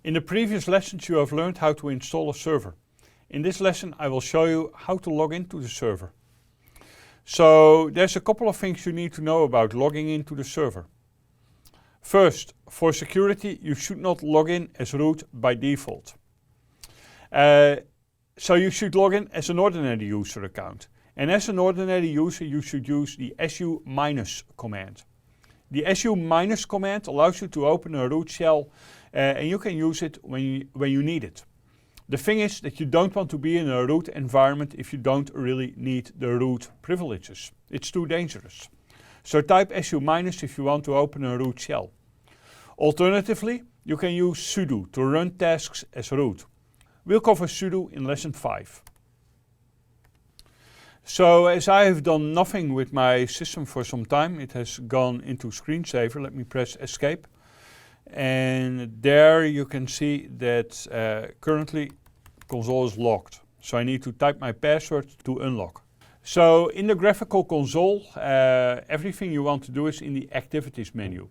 In the previous lessons you have learned how to install a server. In this lesson I will show you how to log into the server. So there's a couple of things you need to know about logging into the server. First, for security you should not log in as root by default. So you should log in as an ordinary user account. And as an ordinary user you should use the su- command. The su- command allows you to open a root shell and you can use it when you need it. The thing is that you don't want to be in a root environment if you don't really need the root privileges. It's too dangerous. So type su- if you want to open a root shell. Alternatively, you can use sudo to run tasks as root. We'll cover sudo in lesson 5. So as I have done nothing with my system for some time, it has gone into screensaver. Let me press escape. And there you can see that currently console is locked. So I need to type my password to unlock. So in the graphical console, everything you want to do is in the activities menu.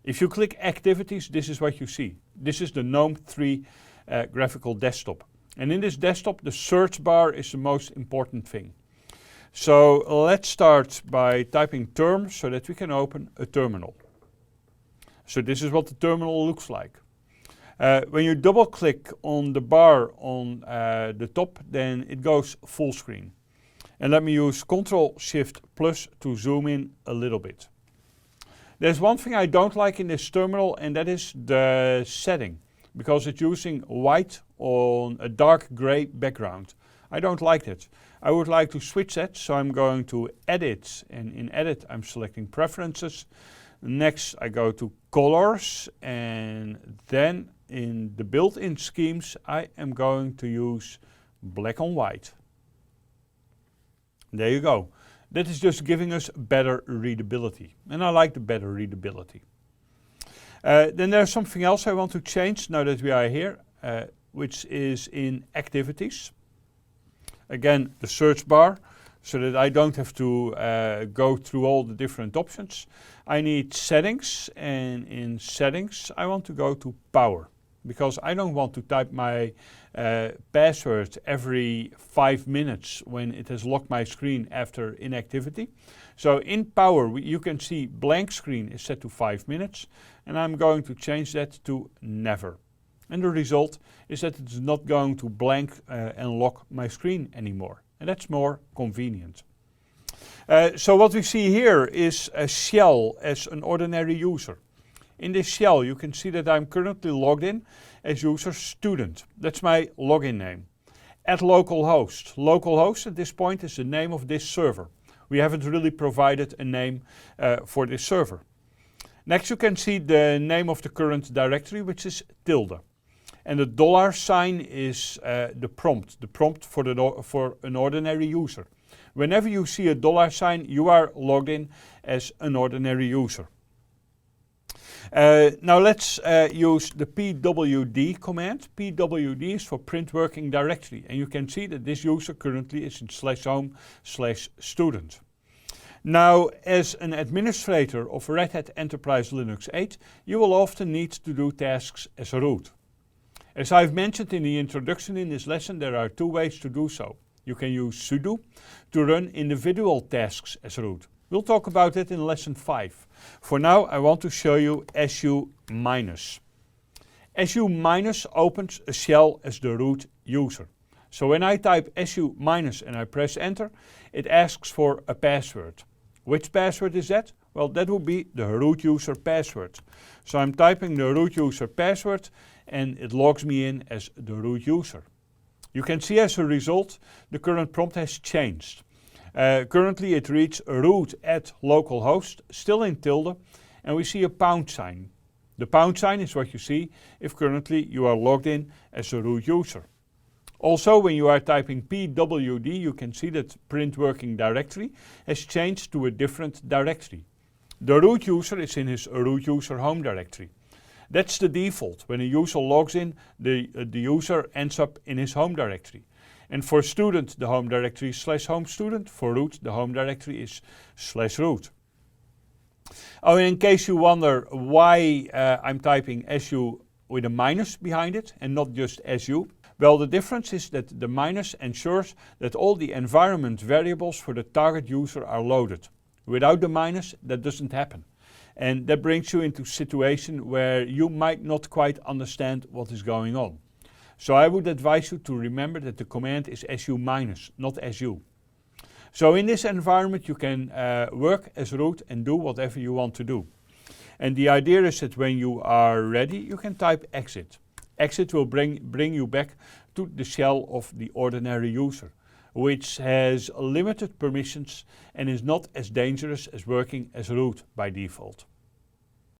If you click activities, this is what you see. This is the GNOME 3 graphical desktop. And in this desktop, the search bar is the most important thing. So let's start by typing term so that we can open a terminal. So this is what the terminal looks like. When you double click on the bar on the top, then it goes full screen. And let me use Ctrl+Shift+ to zoom in a little bit. There's one thing I don't like in this terminal, and that is the setting, because it's using white on a dark gray background. I don't like that. I would like to switch that, so I'm going to edit, and in edit I'm selecting preferences. Next I go to colors, and then in the built-in schemes I am going to use black on white. There you go. That is just giving us better readability, and I like the better readability. Then there's something else I want to change now that we are here, which is in activities. Again, the search bar, so that I don't have to go through all the different options. I need settings, and in settings I want to go to power, because I don't want to type my password every 5 minutes when it has locked my screen after inactivity. So in power you can see blank screen is set to 5 minutes, and I'm going to change that to never. And the result is that it's not going to blank and lock my screen anymore. And that's more convenient. So what we see here is a shell as an ordinary user. In this shell you can see that I'm currently logged in as user student. That's my login name. At localhost. Localhost at this point is the name of this server. We haven't really provided a name for this server. Next you can see the name of the current directory, which is tilde. And the $sign is the prompt for an ordinary user. Whenever you see a $sign, you are logged in as an ordinary user. Now let's use the pwd command. Pwd is for print working directory, and you can see that this user currently is in /home/student. Now, as an administrator of Red Hat Enterprise Linux 8, you will often need to do tasks as root. As I've mentioned in the introduction in this lesson, there are 2 ways to do so. You can use sudo to run individual tasks as root. We'll talk about it in lesson 5. For now, I want to show you su-. su- opens a shell as the root user. So when I type su- and I press enter, it asks for a password. Which password is that? Well, that would be the root user password. So I'm typing the root user password and it logs me in as the root user. You can see as a result the current prompt has changed. Currently it reads root at localhost, still in tilde, and we see a £sign. The £sign is what you see if currently you are logged in as a root user. Also, when you are typing pwd, you can see that print working directory has changed to a different directory. The root user is in his root user home directory. That's the default. When a user logs in, the user ends up in his home directory. And for student, the home directory is /home student. For root, the home directory is /root. Oh, and in case you wonder why I'm typing su- with a minus behind it and not just SU? Well, the difference is that the minus ensures that all the environment variables for the target user are loaded. Without the minus, that doesn't happen. And that brings you into a situation where you might not quite understand what is going on. So I would advise you to remember that the command is SU minus, not SU. So in this environment you can work as root and do whatever you want to do. And the idea is that when you are ready, you can type exit. Exit will bring you back to the shell of the ordinary user, which has limited permissions and is not as dangerous as working as root by default.